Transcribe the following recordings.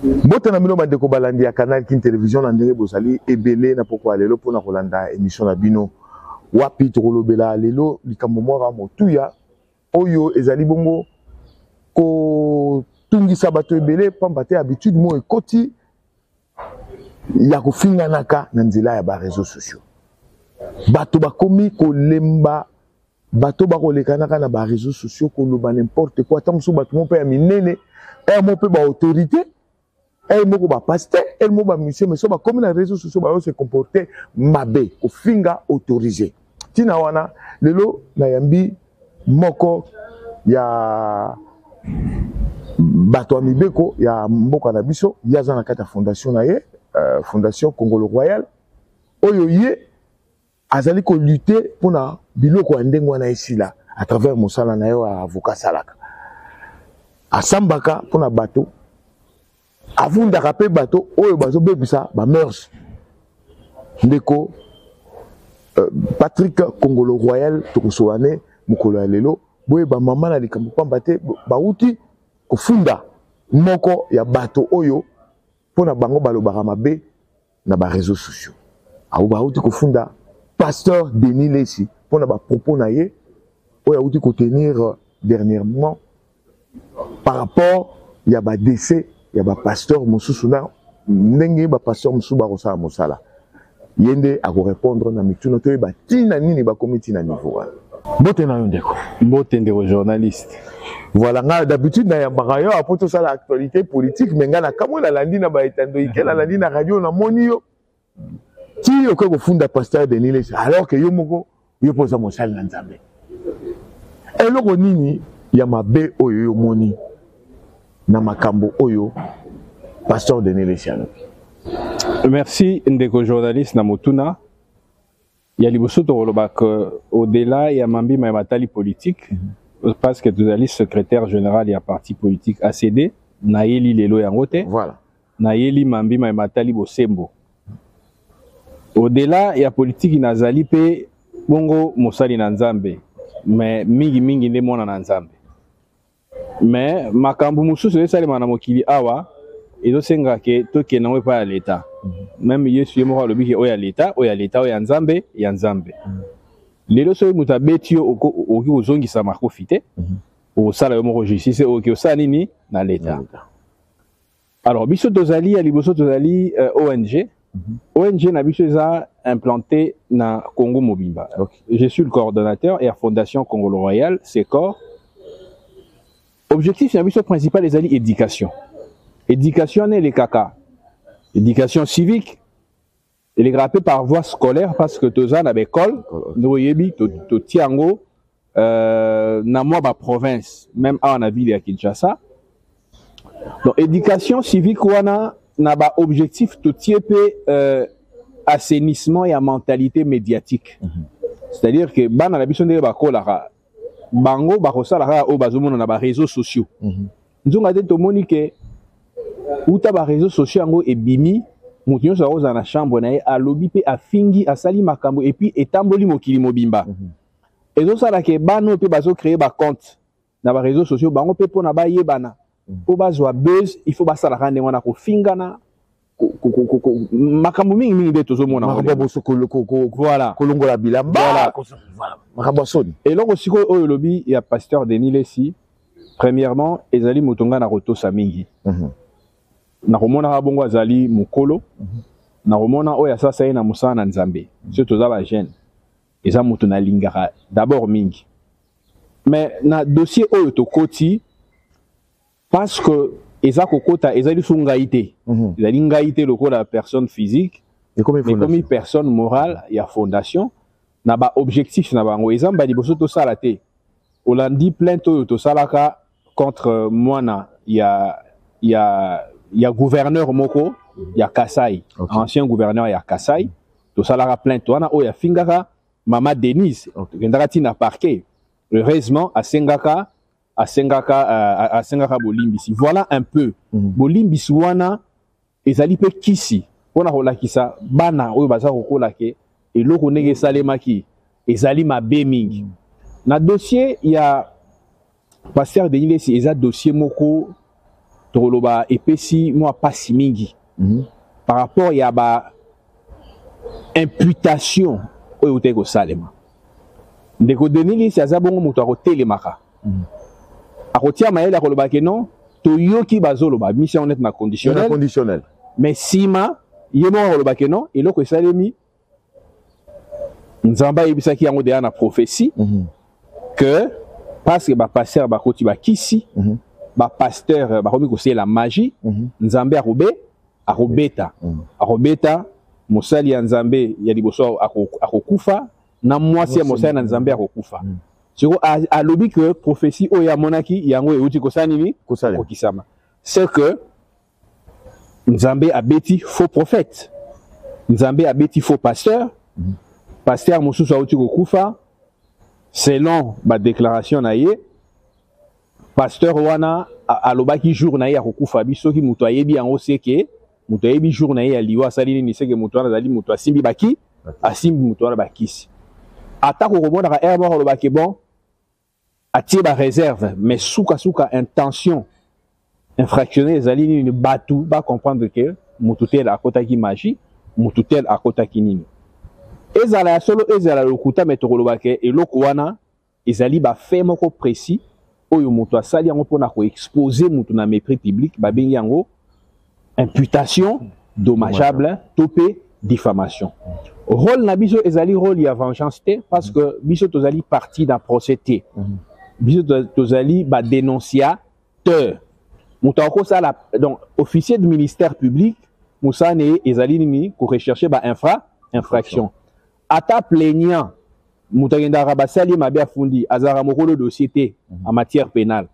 Botana mino bandeko balandi ya canal kin télévision na ndenge bozali ebele na poko lelo pona kolanda émission na bino wapi tokolobela lelo likambo moko motuya oyo ezali bongo ko tungisa bato ebele pamba te habitude mo ekoti ya kofinganaka na nzela ya ba réseaux sociaux bato bakomi kolemba bato bakolekanaka na ba réseaux sociaux koloba n'importe quoi tamusu bato mo pe ya minene mo pe ba autorité elle moko ba pasteur elle moko ba monsieur mais so ba comme na réseaux sociaux ba se comporter mabe ko finga autorisé tina wana lelo na yambi moko ya bato ya mibeko ya mboka na biso yaza na kata fondation na ye fondation Congolo Royal oyo ye azali ko lutter pona biloko ya ndenge wana esila à travers mosala na yo avocat salaka asambaka pona bato avundaka pe bato oyo bazobebisa ba mœurs ndeko Patrick Congolo Royal tokosoane mukolo ya lelo boye ba mama na likambo pamba te bauti kofunda moko ya bato oyo pona bango balobaka mabe na ba réseaux sociaux au bauti kofunda pasteur Denis Lesi pona ba propos na ye oyo auti ko tenir dernièrement par rapport ya ba décès ya ba pasteur mususu na ndenge ba pasteur mususu ba kosala mosala yende ako répondre na mituna to ba tina nini ba comité na niveau wana bote na yondeko bote ndeko journaliste voilà nga d'habitude na yambaka yo apoto sala actualité politique mais nga na kamola landi na ba etando ikela landi na radio na moni yo ti yo ko funda pasteur Denis Lesi alors que yo moko yo posa mosala na Nzambe eloko nini ya mabe oyo yo moni na makambo oyo pasteur Denis Lesi. Merci ndeko journaliste na motuna ya liboso to kolobak au-delà ya mambi ma matali politique parce que tu es secrétaire général ya parti politique ACD na yeli lelo yango te voilà na yeli mambi ma matali bosembo au-delà ya politique nazali pe bongo mosali na Nzambe mais mingi nde mona na Nzambe mais makambo mususu esalema na mokili awa ezosenga ke tokenda ngo pa ya leta même Yesu ye moko alobi ke oya leta oya Nzambe ya Nzambe lelo so muta betio oki ozongisa makofi te osala yo moko justice oki osala nini na leta alors biso tozali ya liboso tozali ONG na biso eza implanté na Congo Mobimba. Je suis le coordonnateur et la Fondation Congolo Royal, c'est corps. Objectif na biso principal ezali éducation. Éducation né les caca. Éducation civique. Elle est grappée par voie scolaire parce que toza na l'école, no yebi to tiango na moi ba province, même à la ville de Kinshasa. Donc éducation civique wana na ba objectif to tiepé assainissement et mentalité médiatique. C'est-à-dire que bana la biso ndele ba kolaka bango ba kosala o bazomona na ba réseaux sociaux. Nzonga te tomoni ke uta ba réseaux sociaux ngo ebimi mutu nyonso akoza na chambre na ye alobi pe afingi asali makambo et puis etamboli mokili mobimba. Ezosala ke bano pe bazo créer ba compte na ba réseaux sociaux bango pe pona ba yebana po bazwa buzz il faut basala kande wana ko fingana makambo mingi de tozomona voilà kolongola bilamba voilà makambo soni et loko siko oyo lobi ya pasteur Denis Lesi premièrement ezali mutonga na rotosa mingi na komona bongo azali mukolo na komona oyo sasa ina musana na Nzambe surtout za ba jeune eza mutu na lingaka d'abord mingi mais na dossier oyo to koti parce que eza kokota ezali sungaité ezali ngaité lokola personne physique et comme personne morale ya fondation na ba objectif na bango ezamba liboso to sala te olandi plainte oyo to salaka contre mwana ya gouverneur moko ya Kasai ancien gouverneur ya Kasai to salaka plainte wana oyo ya fingaka mama Denise kendaka tina parquet heureusement asengaka bolimbisi voilà un peu bolimbisi wana ezali pe kisi pona kolakisa bana oyo baza kokola ke eloko ndenge esalemaki ezali mabe mingi na dossier ya pasteur Denis Lesi eza dossier moko toloba epesi moi pasi mingi par rapport ya ba imputation oyo te ko salema ndeko Denis si azabongo muto akotelemaka akotia mayele akoloba ke non toyoki bazoloba mission honnête na conditionnel mais sima yemo akoloba ke non eloko esalemi nzamba yebisaki yango deya na prophétie que parce que ba pasteur bakoti bakisi ba pasteur bakomi kosala magie nzambe akobeta mosali ya nzambe ya liboso akokufa na mwasi ya mosali na nzambe akokufa siko alobi que prophétie oyo amonaki yango euti kosala nini kokisama c'est que nzambe abeti faux prophète nzambe abeti faux pasteur pasteur mosusu auti kokufa selon ba déclaration na ye pasteur wana alobaki jour na ye akokufa biso ki muto ayebi yango seke muto ayebi jour na ye ya liwa asali nini seke muto wana azali muto asimbi baki asimbi muto wana bakisi atako komonaka erbo alobaki bon atie ba réserve mais suka intention infractionnelle ezali nini batu ba comprendre que muto tel akotaki magie muto tel akotaki nini ezala ya solo ezala lokuta metolobake eloko wana ezali ba fait moko précis oyo muto asali yango pona ko exposer muto na mépris public babengi yango imputation dommageable topé diffamation rôle na biso ezali rôle ya vengeance te parce que biso tozali parti d'un procès te biso tozali ba dénonciateur muto akosala donc officier du ministère public musane ezali nini ko rechercher ba infraction ata plaignant mutagenda basali mabe afundi azara mokolo dossier te en matière pénale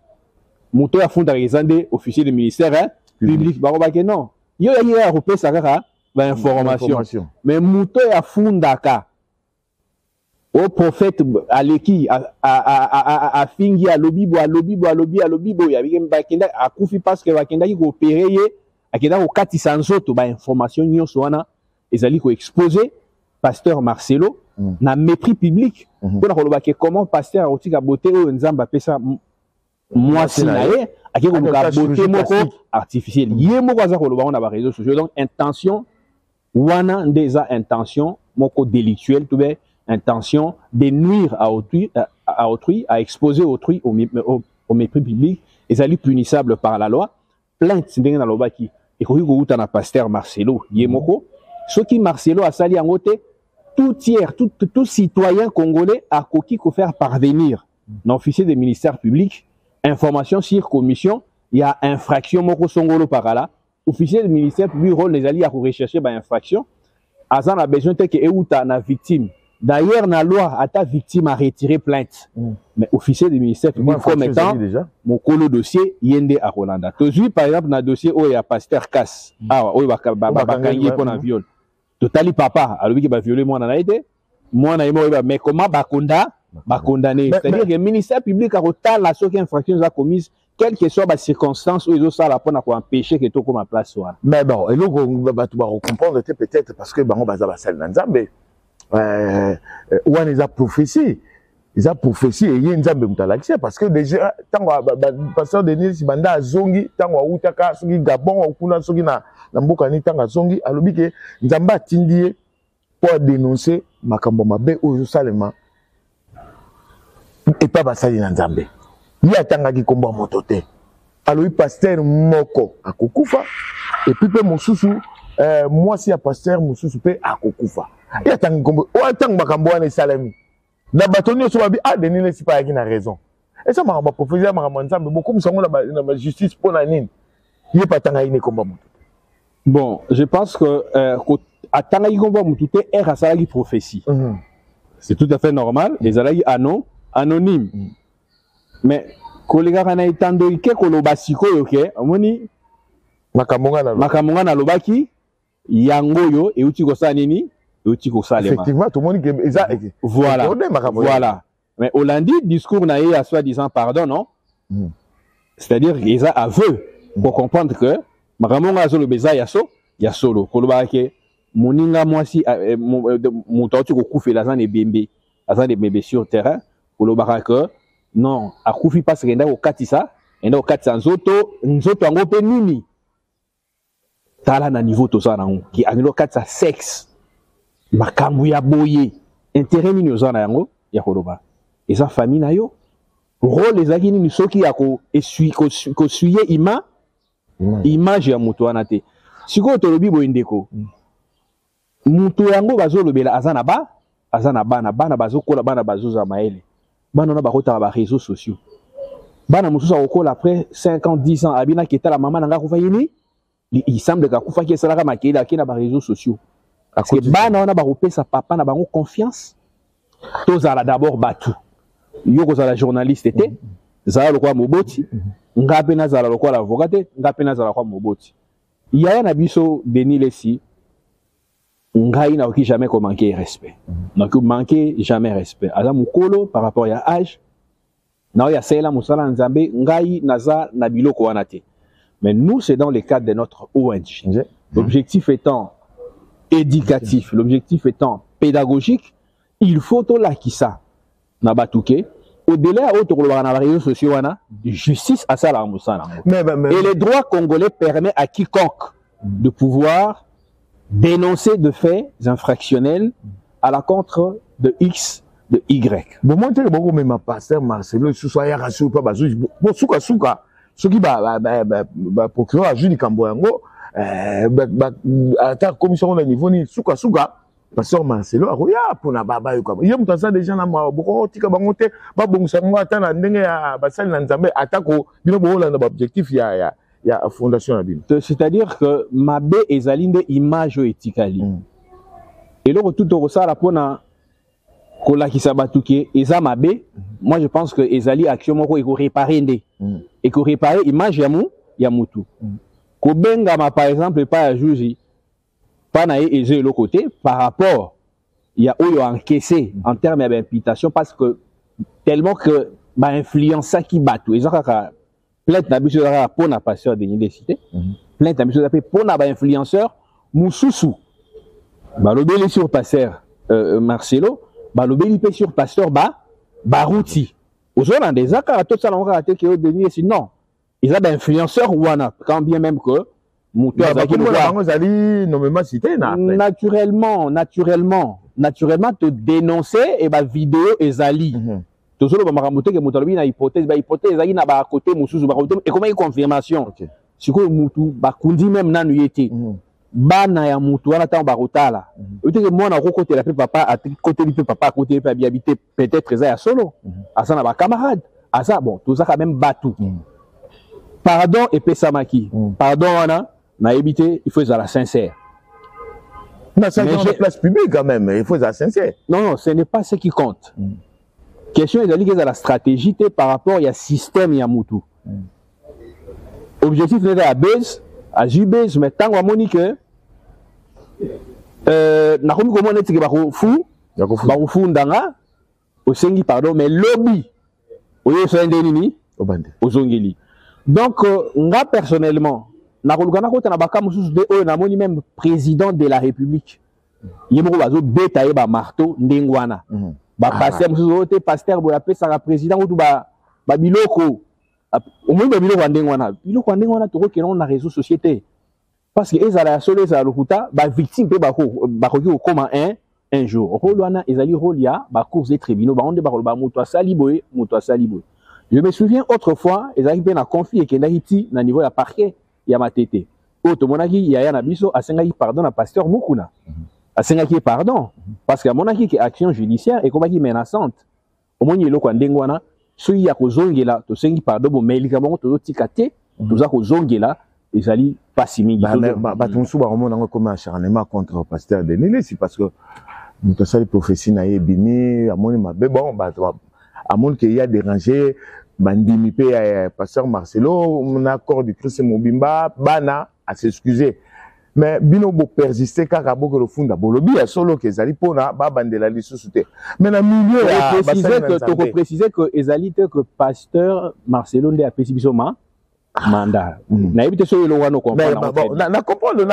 muto ya funda rezande officier du ministère public bakobake non yo ya repesa kaka ba information mais muto ya funda ka au prophète aleki a fingi alobi ya bakenda akufi parce que bakenda ki coopérer ye akenda ko katisa nzoto ba information nyonso wana ezali ko exposer pasteur Marcelo na mépris public pour la comment pasteur otika beauté o nzamba pesa mwasi na ye akiko ka beauté moko artificielle ye moko aza ko loba na ba réseaux sociaux donc intention wana ndeza intention moko délictuelle tout bien intention de nuire à autrui à exposer autrui au mépris public ezali punissable par la loi plainte ndenge na lobaki ekoki ko uta na pasteur Marcelo ye moko soki Marcelo asali yango te tout tiers, tout citoyen congolais a coquille qu'on faire parvenir un officier des ministères publics information sur commission il y a infraction moko songolo par là officier des ministères publics rôle les alliés à rechercher ba infraction azan a besoin que euta na victime d'ailleurs na loi à ta victime a retiré plainte mais officier des ministères publics comme étant mon colo dossier yende à Rolanda tozui par exemple na dossier où il y a pasteur Cass oyo bakangi pour un viol totali papa alobi ki ba violer moi na été moi na yemo mais comment ba condamné c'est-à-dire que le ministère public a retard la soki infraction a commise quelle que soit la circonstance où ils ont ça la pour empêcher que tout comme en place soit mais bon et donc ba tu vas comprendre peut-être parce que bango baza basal na nzambe wana prophétie ils a prophétie et y nzambe mutalakisia parce que déjà tango pasteur Denis banda zongi tango utaka soki gabon okuna soki na mboka ni tanga zongi alobi ke nzambe atindi pour dénoncer makambo mabe oyo salema et pas basali na nzambe ya tanga ki komba moto te alobi pasteur moko akokufa et puis pe mosusu moi si ya pasteur mosusu pe akokufa ya tanga kombo o tanga makambo wana salemi na batoni so babi Denis ne si pas yaki na raison et ça makambo prophétie makambo nzambe beaucoup msango na justice pour na nini ye patanga ine komba moto. Bon, je pense que à Tangaï Gomba Moutouté est à la prophétie. C'est tout à fait normal. Les alliés anonymes. Mais quand les gars ont entendu que kolobasiko yoke, amoni makamonga na lobaki yangoyo et uti kosa nini et uti kosa lema. Effectivement, tout le monde qui voilà. Voilà. Mais Hollandi discours na à soi-disant pardon non. C'est-à-dire qu'ils ont aveu pour comprendre que makamonga azolo beza ya solo kolobake moninga mwasi mutauti kokufa lazane bembe sur terrain kolobaka que non akufi parce que nda kokatisa et donc quatre nzoto yango pe nini tala na niveau to ça nango ki angelo quatre sexe makambo ya boye intérêt nini ozana yango ya koloba eza famille na yo rôle ezaki nini soki ya ko suyer image ya mutu wana te sikoyo tolobi boye ndeko mutu yango bazolobela azana bana bazokola bana bazoza maele bana na bakotaka ba réseaux sociaux bana mosusu akokola après 5 ans 10 ans abina keta la maman nanga kufa yini il semble ka kufa ki esalaka makeli akena ba réseaux sociaux parce que bana wana bakopesa papa na bango confiance tozala d'abord batu yo kozala journaliste te zala lokwa moboti ngape nazala lokwa avocat te ngape nazala kwa moboti yaya na biso Denis Lesi ngai na oki jamais ko manquer respect donc manquer jamais respect aza mukolo par rapport à âge na ya sela musala nzambe ngai naza na biloko wana te mais nous c'est dans le cadre de notre ONG l'objectif étant éducatif l'objectif étant pédagogique il faut to la kisa na batuke au-delà autre na réseaux sociaux wana justice à ça la musala et les droits congolais permet à quiconque de pouvoir dénoncer de faits infractionnels à la contre de X, de Y. Bon, moi, je vais même pasteur Marcelo, ce soit Yarassou, pas Bazou, bon, souka, ce qui va procureur à Julie Kamboyango, à ta commission au niveau ni souka, pasteur Marcelo, aroya, pour na baba, il y a mutanza des gens là, beaucoup, tika bangote, pas bon, ça m'a atteint la ndenge à Bassal Nanzambe, attaque, bino bo là, objectif, il y a fondation à Bim. C'est-à-dire que Mabé et Zalinde image etikali. Et là, tout au ça, la pona, kola qui s'abatouke, Eza Mabé, moi je pense que Ezali action moko et ko réparer ndé. Et ko réparer image yamutu. Ko benga ma par exemple pas à juger, pas na Eze le côté par rapport il y a oyo encaissé en termes d'imputation parce que tellement que ba influence ça qui batou. Ezaka plainte na biso za pour na pasteur de l'université plainte na biso za pour na ba influenceur mususu balobeli sur pasteur Marcelo balobeli pe sur pasteur Barouti ozona des akara tout ça on raté que Denis sinon ils ont ba influenceur wana quand bien même que mutu azaki nommément cité naturellement te dénoncer et ba vidéo ezali toujours le maramoté que mutalobi na hypothèse ezali na ba côté mususu ba côté et comment il confirmation siko mutu ba kundi même nanu yete bana ya mutu wana ta ba rotala ete que moi na côté la papa à côté du papa à côté pas habiter peut-être ça ya solo asa na ba camarade asa bon tout ça quand même batu pardon et pesamaki pardon wana na éviter il faut être sincère. Mais ça dans la place publique quand même, il faut être sincère. Non, ce n'est pas ce qui compte. Question est d'aller à la stratégie par rapport à système Yamutu. Objectif n'est à base, à Jubase, mais tant qu'on monique, n'a comme comment est-ce que Barou Ndanga, au Sengi pardon, mais lobby, au Yosendeni, au Zongeli. Donc, moi personnellement, n'a même président de la République. Il y a un bétail marteau ndengwana. Pasteur musuzu pasteur boya pesa président ou ba biloko. Au moins ba biloko ndengwana. Biloko ndengwana to ko na réseau société. Parce que ezala solo ezala lokuta ba victime pe ba ko comme un jour. Rôle wana ezali rôle ya ba cours des tribunaux ba onde ba ko ba moto asali boy. Je me souviens autrefois ezali pe na conflit et Haïti na niveau ya parquet ya matete. Otomonaki ya na biso asengaki pardon na pasteur Mukuna. Asengaki pardon parce que monaki que action judiciaire et comme qui menaçante. Au moins il ko ndengwana so ya ko zongela to sengi pardon bo melika bango to tikate to za ko zongela ezali pasimi ba tunsu ba romona comme acharnement contre pasteur Denis c'est parce que nous ça les prophéties na yebini amoni mabe bon ba amoni qu'il y a dérangé bandimi pe pasteur Marcelo mon accord du Christ Mobimba bana à s'excuser mais bino bo persister kaka boko le funda bolobi ya solo que ezali pona ba bandela lisusu te mais na milieu ya préciser que ezali te que pasteur Marcelo nde apesi biso mandat na éviter so le wano comprendre na comprendre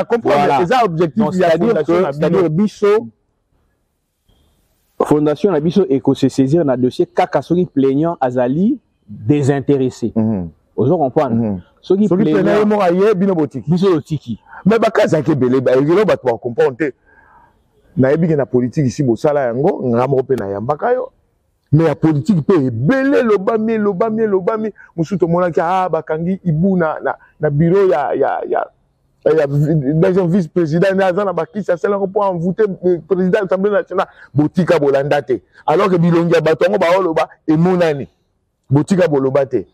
les objectifs c'est-à-dire biso fondation na biso et que se saisir na dossier kaka soki plaignant azali désintéressé Ozo comprendre. Ce qui plaît mo aye bino botiki. Biso tiki. Mais bakaza ke belé ba yelo ba to comprendre. Na yebi ke na politique ici bo sala yango ngamo pe na yambaka yo. Mais la politique peut belé lobami musu to mona ki bakangi ibu na bureau ya vice-président na bakisa sala ko pour voter président de l'Assemblée nationale botika bolanda te alors que bilongi batongo ba oloba emonani botika boloba te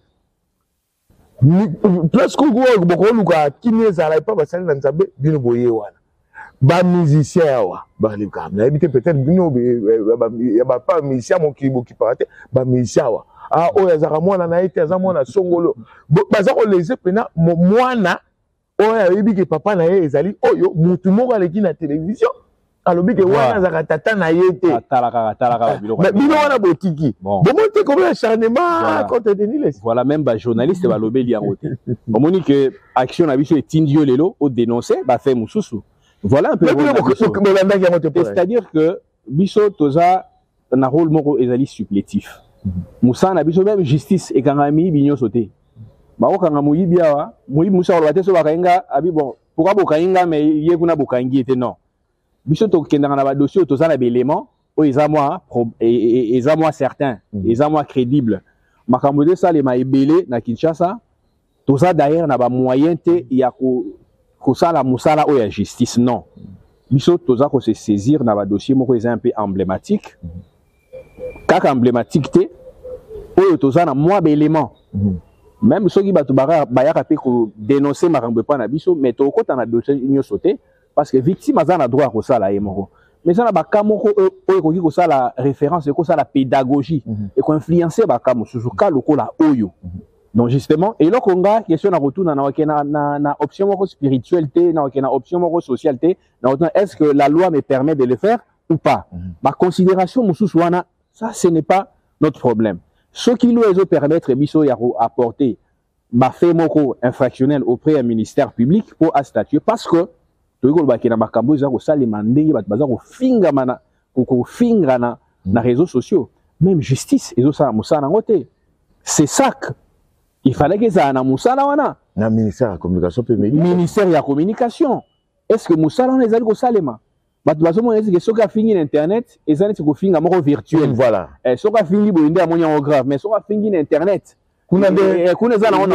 presque ko bokoluka kini za la pa basali na nzambe bino boye wana ba musicien wa ba lika na habité peut-être bino ya ba pas musicien mon ki parate ba musicien wa oya za mwana na ete za mwana songolo baza ko laisser pena mwana oya yebi ke papa na ye ezali oyo mutu moko aleki na télévision alobi ke wana za tata na yete talaka mais bino wana botiki bomonte comme acharnement contre Denis Les voilà même ba journaliste ba lobeli yango te omoni que action na biso etindio lelo o dénoncer ba fait mususu. Voilà un peu. C'est-à-dire que biso toza na rôle moko ezali supplétif. Moussa na biso même justice et kangami binyo sauté. Ba o kanga moyibi awa, moyibi musa ko bateso bakainga abi bon, pourquoi bokainga mais ye kuna bokangi était non. Biso to kendanga na ba dossier toza na éléments o ezamwa certain, ezamwa crédible. Makambo de ça les ma ebele na Kinshasa, toza d'ailleurs na ba moyen te ya ko Kosala musala ou ya justice non. Biso toza ko se saisir na ba dossier moko est un peu emblématique. Kaka emblématique te ou toza na moi élément. Même ceux qui batu bayaka pe ko dénoncer makambo pa na biso mais to kota na dossier nyo sauté parce que victime azana droit ko sala yemoko. Mais ça na ba kamoko ko ki ko sala référence ko sala pédagogie et ko influencer ba kamo suzuka lokola oyo. Donc justement, et là qu'on a question à retour na option spiritualité, na option socialité, est-ce que la loi me permet de le faire ou pas? Ma considération mususwana, ça ce n'est pas notre problème. Ce qui nous permettre biso ya apporter ma fait moko infractionnel auprès du ministère public pour à statuer parce que to ko ba kena makambo za ko salima ndenge ba baza ko finga mana ko finga na réseaux sociaux, même justice ezo sa musana ngote. C'est ça que il fallait que ça na musala wana na ministère de communication ministère de la communication. Est-ce que musala on ezali ko salema batu bazomo est-ce que soka fingi internet ezali ko finga moko virtuel voilà soka fingi bo ndé amonya o grave mais soka fingi internet kuna za na on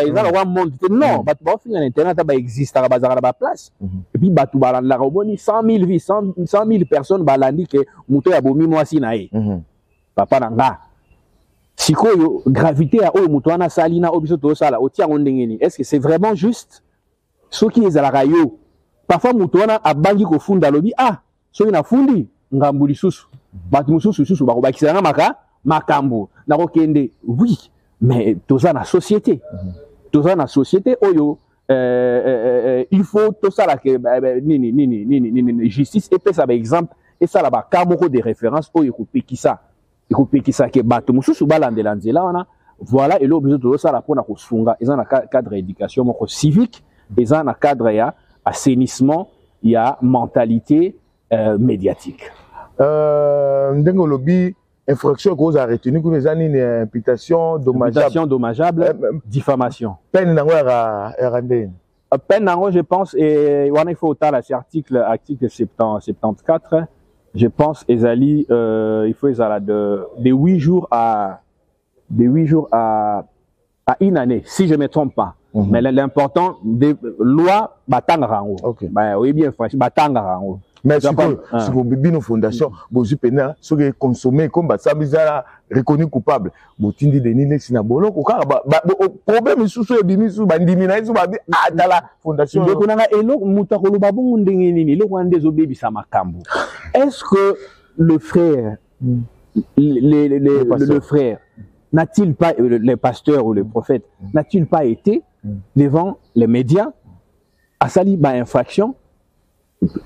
ezala wa monde non batu ba finga internet ba existe ba bazaka ba place et puis batu ba la roboni 100,000 vies 100,000 personnes balandi que muto ya bomi mwasi na ye papa nanga sikoyo gravité à o mutuana salina obiso to sala o tiango ndengeni est-ce que c'est vraiment juste ce qui est à la rayo parfois mutuana abangi ko funda lobi so ina fundi ngambuli susu batu mususu susu ba ko bakisanga makambo na ko kende oui mais toza na société oyo il faut to sala que ni justice et peut ça par exemple et ça là ba kamoko de référence oyo ko pekisa ekopekisa ke bato mususu balandela nzela wana voilà et l'objet de ça la pona ko sunga eza na cadre éducation moko civique eza na cadre ya assainissement ya mentalité médiatique ndengo lobi infraction cause a retenu que les années imputation dommageable diffamation peine nango ya randene peine nango je pense et wana il faut ta article 74 je pense ezali il faut ezala de 8 jours à une année si je me trompe pas mais l'important des lois batanga rango bah oui bien franchement batanga rango mais si vous bino fondation bozu pena ce que consommer comme basabizala reconnu coupable botindi Denis Les na boloko kaka problème susu ebimi su bandimi na isu babi atala fondation ndeko nanga elo muta ko loba bongo ndenge nini le kwande zo bebisa makambo est-ce que le frère le frère n'a-t-il pas le pasteur ou le prophète n'a-t-il pas été devant les médias à sali ba infraction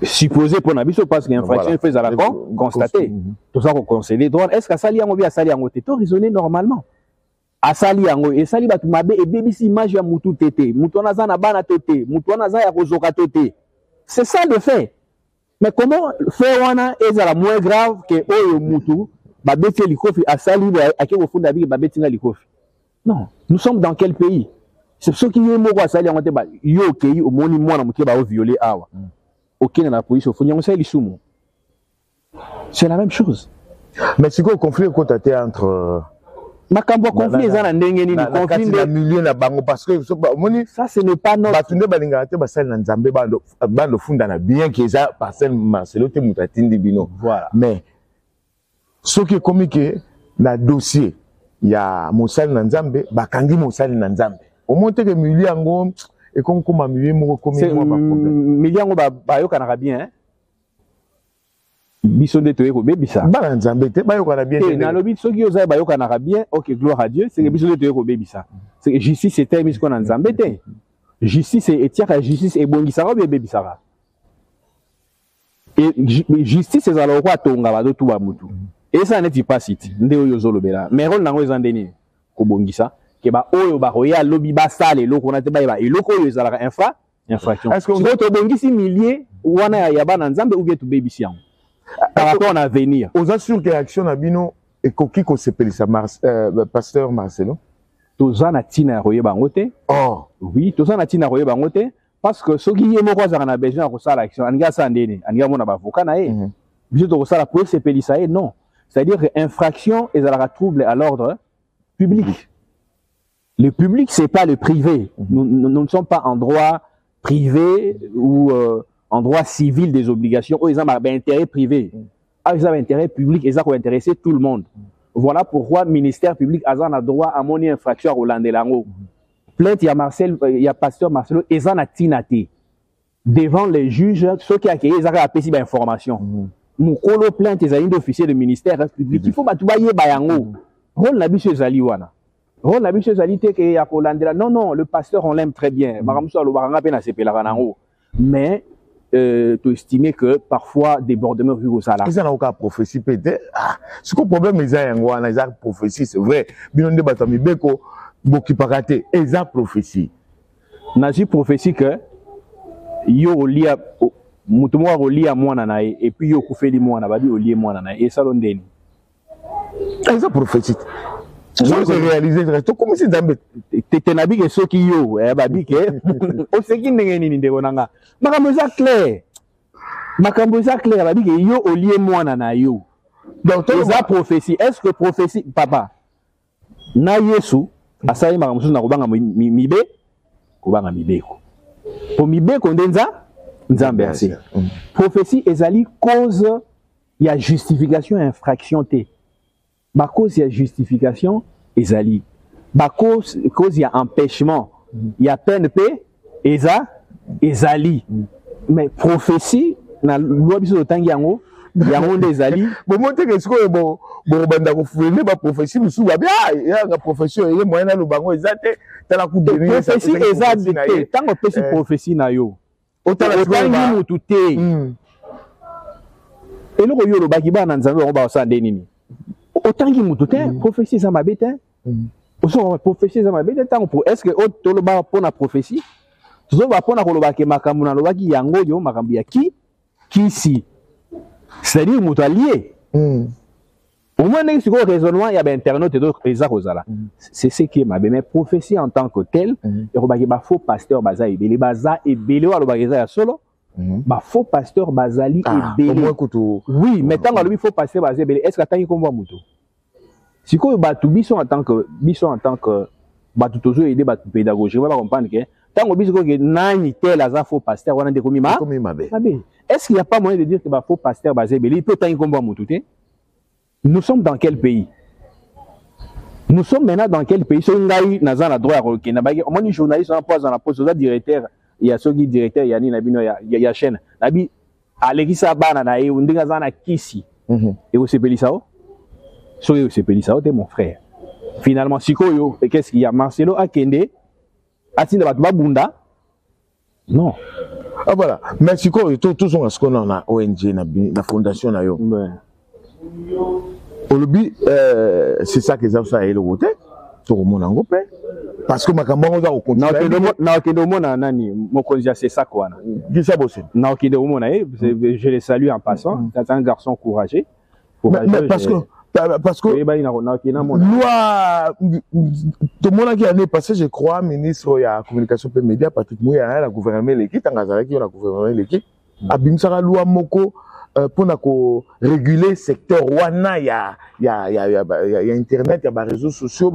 supposé pour Nabiso parce qu'infraction fait à la constater tout ça qu'on concédé droit est-ce qu'à sali yango bien sali yango to raisonner normalement à sali yango et sali batu mabe et BBC image ya mutu tete mutu na za na bana tete mutu na za ya kozoka tete c'est ça le fait mais comment faire wana est la moins grave que oyo mutu babeti likofi à sali akiko funda bi babeti nga likofi Non, nous sommes dans quel pays? C'est ce qui est moi ça on te ba yo okay au moni moi na muke ba violer awa. OK na la police au fond on sait lisumu. C'est la même chose. Mais c'est quoi le conflit côté entre makambo conflit ezana ndenge nini conflit de milieu na bango parce que ça ce n'est pas notre batunde balinga te basali na nzambe bando funda na bien que ça parcelle Marcelo te mutatindi bino. Voilà. Mais ce qui est comique na dossier ya mosali na nzambe bakangi mosali na nzambe au moins que milieu yango et comme milieu moko comme moi ba problème milieu yango ba yokanaka bien hein biso nde toyeko bebisa bana nzambe te ba yokana bien te na lobi soki oza ba yokanaka bien OK gloire à Dieu c'est que biso nde toyeko bebisa c'est que justice c'est terme ko na nzambe te justice et tiaka justice et bongisaka bebisaka et justice ezala ko atonga ba do tuba mutu et ça n'est pas site nde oyo zolobela mais rôle nango ezande ni ko bongisa ke ba oyo ba roya lobi ba sale loko na te ba eloko oyo ezalaka infraction est-ce que vous to bongisi milliers wana ya bana nzambe ou bien to bebisi yango par rapport à l'avenir aux assurances que action na bino et koki ko sepelisa pasteur Marcelo tozana tina royeba ngote oh oui tozana tina royeba ngote parce que soki yemo ko za na besoin ko sala action anga sa ndene anga mona ba avocat na e biso to sala pour sepelisa e non c'est-à-dire que infraction et la trouble à l'ordre public. Le public c'est pas le privé. Nous ne sommes pas en droit privé ou en droit civil des obligations. Ils ont un intérêt privé. Ils ont un intérêt public et ça va intéresser tout le monde. Voilà pourquoi le ministère public a un droit à mon infraction à Roland Delango. Plainte, il y a Marcel, il y a pasteur Marcelo, ils ont un tinaté. Devant les juges, ceux qui accueillent, ils ont un peu d'informations. Mukolo plainte les agents d'officier de ministère public. Il faut batubaye bayango. Rôle la biche zali wana. Rôle la biche zali te ke ya kolandela. Non non, le pasteur on l'aime très bien. Maramuso lo baranga pe na sepela kanango. Mais tu estimer que parfois débordement vu au sala. Ils ont aucun prophétie peut-être. Ce que problème ils ont wana, ils ont prophétie, c'est vrai. Binonde batami beko boki pakate, ils ont prophétie. Nazi prophétie que yo lia mutu mwa rolia mwana na et puis yo kufeli mwana babi olie mwana na et salon ndeni eza prophétique je réaliser to comme si nzambe te na bige soki yo babi ke o seki ndenge nini ndeko nanga makambo za clair babi ke yo olie mwana na yo donc eza prophétie est-ce que prophétie papa na Yesu asali makambo na kobanga mibe kobanga mibeko po mibeko ndenza nzambe asi prophétie ezali cause ya justification infraction te ba cause ya justification ezali ba cause ya empêchement ya peine pe ezali mais prophétie na loi biso tangi yango nde ezali bon monte que siko bon banda ko fuele ba prophétie musu ba ya nga prophétie ye moyen na lubango ezate tala ku donner prophétie ezali te tango pesi prophétie na yo otangi mutu te eloko yo lobaki bana nzambe bango basande nini otangi mutu te prophétie eza mabe te osoka prophétie eza mabe te ntango pour est-ce que toloba mpona prophétie tozoba mpona koloba ke makambo nalobaki yango yo makambo ya kisi c'est-à-dire mutu alie au moins ndenge sikoyo raisonnement ya bainternaute eza kozala c'est ce qui est mabe mais prophétie en tant que tel ekobaki bafaux pasteur baza ebele oyo alobaki eza ya solo bafaux pasteur bazali ebele oui mais ntango alobi faux pasteur baza ebele est ce que atangi kombo mutu sikoyo bato biso en tant que bato tozoyede bato pédagogique ba comprendre que ntango biso koke nani tel aza faux pasteur wana nde komi mabe est ce qu'il n'y a pas moyen de dire que bafaux pasteur baza ebele il peut tangi kombo mutu te. Nous sommes dans quel pays? Nous sommes maintenant dans quel pays? Si on a eu na droit à Rokena, on est journaliste, on a pas un poste, on a directeur, il y a ceux qui directeur, il y a ni nabino, il y a chaîne. Nabi, Alekisa bana na e, on dit na kisi. Et vous c'est Pélisao? Soyez c'est Pélisao, t'es mon frère. Finalement, Sikoyo, et qu'est-ce qu'il y a? Marcelo Akende, Atina Batbabunda? Non. Ah voilà. Mais Sikoyo, tous sont à ce qu'on a ONG, la fondation na yo. Olobi c'est ça que ça fait le côté to mona ngopé parce que makambo ngoza ko continuer na kendo mona nani mokonzi c'est ça quoi gisa bosse na kendo mona je le salue en passant c'est un garçon courageux mais parce que Parce que loi, tout le monde qui année passée, je crois, ministre de la communication et médias, Patrick Mouya, a gouverné l'équipe, a gouverné l'équipe, a bimsara loi moko pour réguler le secteur wana, il y a internet, il y a les réseaux sociaux,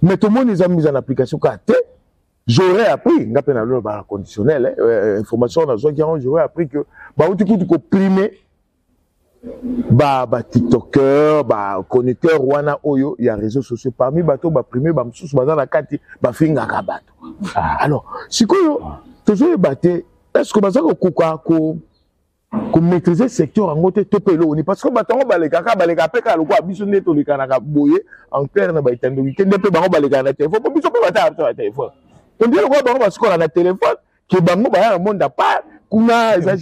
mais tout le monde les a mis en application. J'aurais appris, conditionnel, information, j'aurais appris que, primer TikToker, connecteur, wana oyo, il y a réseaux sociaux. Parmi bateau, primé, msous, la kati, finga kabato. Alors, si vous toujours batté, est-ce que vous maîtriser le secteur en côté topelo parce que batango baleka peka lokwa biso neto likana boye en clair na baitando weekend pe bango baleka na téléphone po biso pe bata na téléphone on dit lokwa bango basikola na téléphone ke bango ba monde pas kuna eza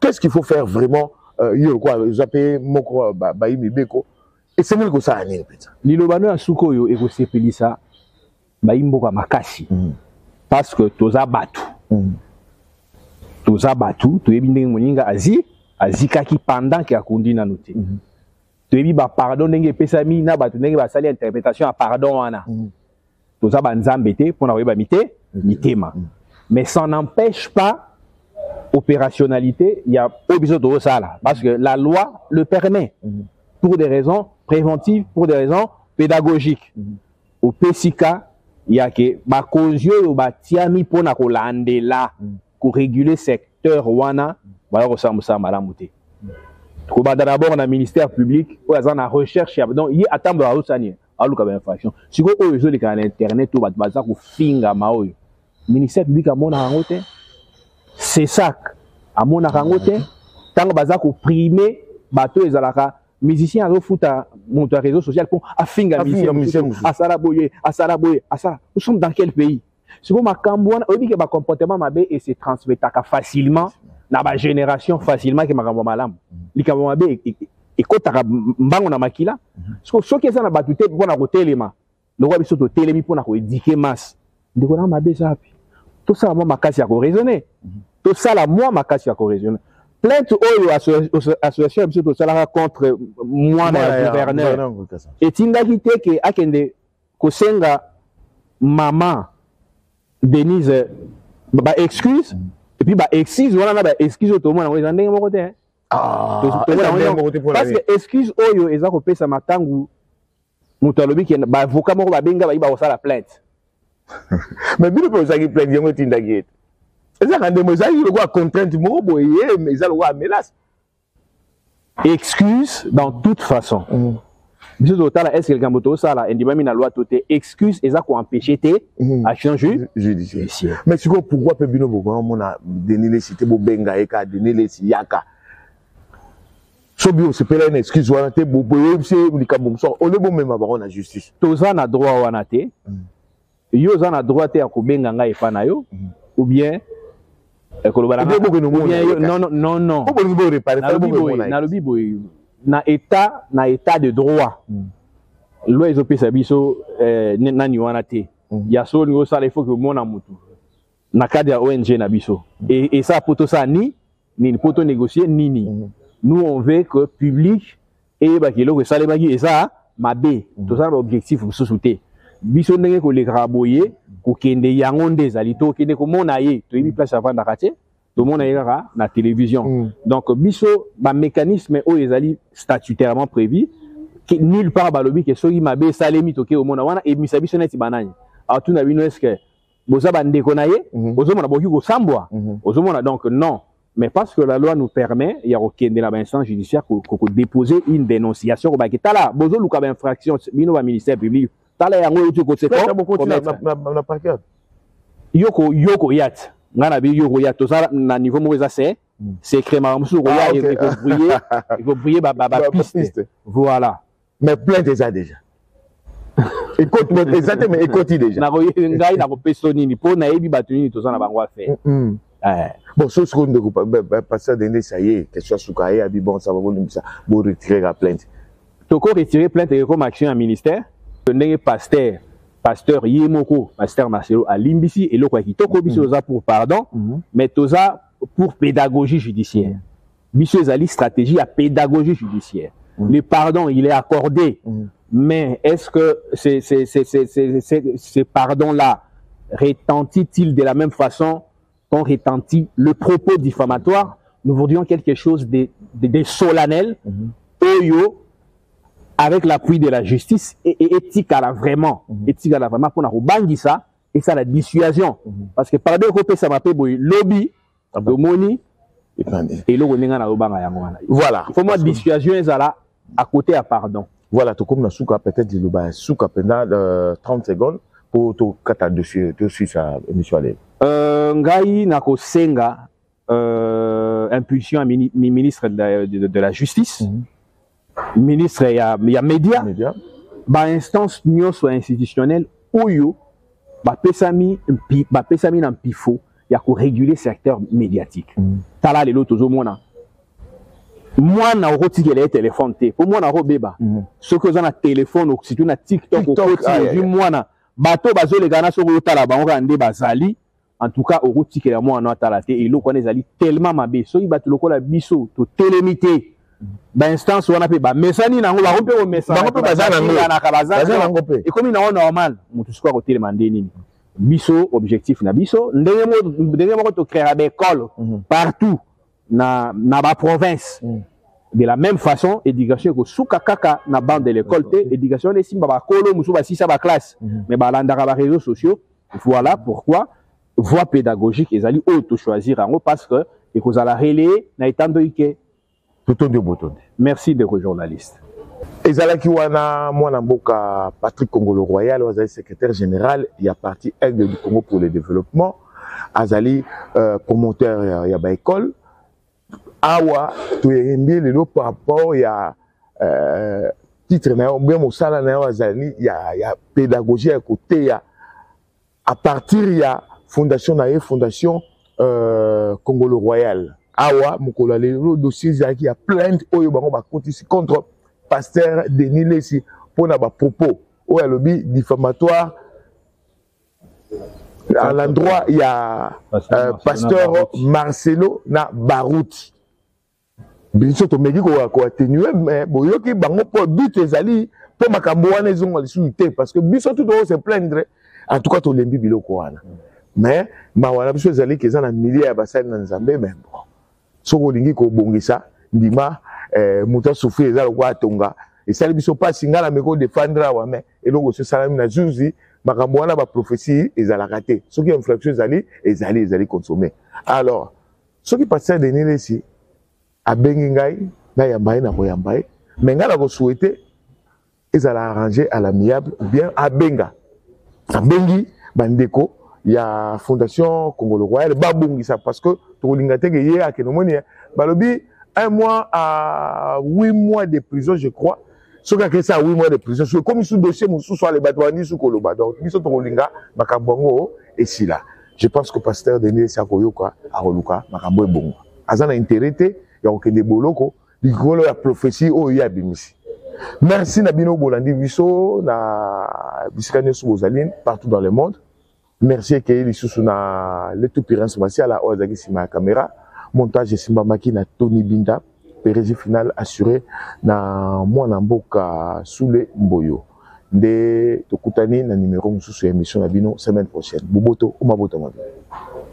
qu'est-ce qu'il faut faire vraiment yo quoi zappé moko ba imibeko et c'est que ça ani peut-être lilobano ya suko yo ekosepelisa ba imboka makasi parce que toza batu toza batu toyebi ndenge moninga azikaki pendant ki akundi na noté toyebi ba pardon ndenge pesami na batu ndenge ba sali interprétation à pardon wana toza ba nzambe te pona koyeba mitema mais ça n'empêche pas opérationnalité il y a obiso to sala parce que la loi le permet pour des raisons préventives pour des raisons pédagogiques au PSK il y a que ba kozio yo ba tiami pona ko landela pour réguler le secteur wana voilà ressemble ça malamu te ko ba d'abord na ministère public ou dans la recherche donc il attendre à usani aluka ba infraction siko oyo zo leka na internet to ba baza ko finga maoyo ministère public a mona rangote c'est ça a mona rangote tant baza ko primer bato ezalaka musicien a futa mon réseau social pour afinga musicien asaraboye nous sommes dans quel pays c'est comme Makambouana on dit que ba comportement mabe et se transmet facilement na ba génération facilement que makambo malamu likambo mabe et kotaka mbango na makila ce que ça na batute pona ko telema lokwa biso to telemi pona ko éduquer masse ndiko na mabe sapi tout ça moi makasi ya ko raisonner tout ça la moi makasi ya ko raisonner plainte oyo association biso to sala contre moi na gouverneur et tindaki te ke akende ko senga maman Denise ba excuse et puis ba excuse wana na ba excuse to mona ngeza ndenge moko te parce que excuse oyo eza ko pesa matangu mutu alobi ke ba avocat moko ba benga ba iba ko sala plainte mais bino pe osaki plainte yango tindaki ete eza ka ndemo ezali lokwa contrainte moko boye mais eza lokwa menace excuse dans toute façon biso totala est-ce que quelqu'un moto sala endimami na loi toté excuse eza ko empêcher te action judiciaire mais siko pourquoi pe bino boko mona denile cité bo benga e ka denile siyaka so bio se pela une excuse wana te bo boyebse likambo so ole bo mema ba na justice toza na droit wana te yo za na droit te ya ko benga ngai fa na yo ou bien non na état de droit loi ezopesa biso nani wana te ya so ni osala il faut que mona mutu na cadre ya ONG na biso et ça poto ça ni poto négocier nini nous on veut que public et bakelo que salé baki et ça mabe tout ça l'objectif mususu te biso ndenge ko le raboyer ko kende yango ndezali to kende ko mona ye to yebi place avant na quartier tout le monde est là na télévision donc biso ba mécanisme o ezali statutairement prévu nulle part balobi que soki mabe salemi toke au monde wana et misabiso neti banani alors tout na bino est-ce que boza bande konaye ozomona boki ko sambwa ozomona donc non mais parce que la loi nous permet il y a aucun de la instance judiciaire ko déposer une dénonciation ko ba kitala bozo luka ba infraction bino ba ministère public tala yango yoto ko se ko na parquet yoko yat ngana bi yoko yat to ça na niveau moko c'est secret mamusu ko ya il faut briller ba piste voilà mais plainte déjà écoute exactement écoute déjà na ko ngai na ko pesoni ni po na yebi batuni to ça na bango faire bon ce qu'on de passer de ça y est question soukaye abi bon ça va bon retirer la plainte to ko retirer plainte et comme action à ministère ndenge pasteur Yemoko, pasteur Marcelo à Limbisi et le quoi qui toko biso za pour pardon mais toza pour pédagogie judiciaire biso ezali stratégie à pédagogie judiciaire. Le pardon, il est accordé, mais est-ce que ces pardons-là retentit-il de la même façon qu'on retentit le propos diffamatoire? Nous voudrions quelque chose de solennel, avec l'appui de la justice et éthique à la vraiment, pour nous ça et ça la dissuasion. Parce que pardon, ça m'appelle lobby, money et le voilà. Pour moi, dissuasion est là à côté à pardon. Voilà, tout comme la souka peut-être le souka pendant 30 secondes pour tout kata dessus ça émission aller. Ngai nako senga impulsion à ministre de la justice, ministre ya média, ba instance nyonso institutionnelle oyo ba pesami na pifo ya ko réguler secteur médiatique. Tala lelo tozo mona moi na rotikele téléphone te pour moi na robeba ce que on a téléphone ou surtout na TikTok ou du moi na bato bazo le gana so ko tala ba on rande bazali en tout cas au rotikele moi na tala te et lo ko ezali tellement mabe so bato lokola biso to télémité ba instance wana pe ba mesani na ngo ba rompe o message ba rompe bazana ngo et comme na normal mutu siko ko télémander nini biso objectif na biso ndenge mo to créer des écoles partout na ba province de la même façon éducation ko suka kaka na bande de l'école te éducation les simba ba kolo musu ba sisa ba classe mais ba landaka ba réseaux sociaux. Voilà pourquoi voie pédagogique ezali auto choisir en parce que et que za la relayer na itando ike tout de boton. Merci de journaliste. Ezalaki wana mwana mboka Patrick Kongolo Royal azali secrétaire général il y a parti Aigle du Congo pour le développement azali promoteur ya ba école awa tuyembi lelo par rapport ya titre na bien mosala na azali ya pédagogie à côté ya à partir ya fondation Kongolo Royal awa mukolo lelo dossier zaki ya plainte oyo bango ba kotisi contre pasteur Denis Lesi pour na ba propos oyo alobi diffamatoire à l'endroit il y a pasteur Marcelo na Barouti. Biso to meki ko atténuer mais boyoki bango po but ezali po makambo wana ezongo lisuite parce que biso tout doit se plaindre en tout cas to lembi biloko wana mais mawana biso ezali ke na milliers ya basali na Nzambe mais bon soko lingi ko bongisa ndima muta souffrir ezali ko atonga esali biso pas singala meko défendre wa mais eloko so salami na juzi makambo wana ba prophétie ezalaka te soki infraction ezali consommer alors soki pasteur Denis Lesi abengi ngai na yambaye na koyambaye mais ngala ko souhaiter ezala arranger à l'amiable ou bien abengi bandeko ya fondation Kongolo Royal babungisa parce que tolinga te ye akenomoni balobi 1 mois à 8 mois de prison je crois ce que ça 8 mois de prison sur comme sous dossier musu soit les batwani sous koloba donc biso tolinga makambongo et si là je pense que pasteur Denis Sakoyoka a roluka makambo ebongo azana intérêt te ya okende boloko likolo ya prophétie oyo ya bimisi. Merci Nabino Bolandi biso na bisikane sous Bozaline partout dans le monde. Merci Keili sous na le tout pirance martial la ozaki sima caméra montage Simba Maki na Tony Binda pérégie final assuré na mwana mboka Soule Mboyo nde tokutani na numéro mususu ya émission na bino semaine prochaine. Boboto ou maboto mabe.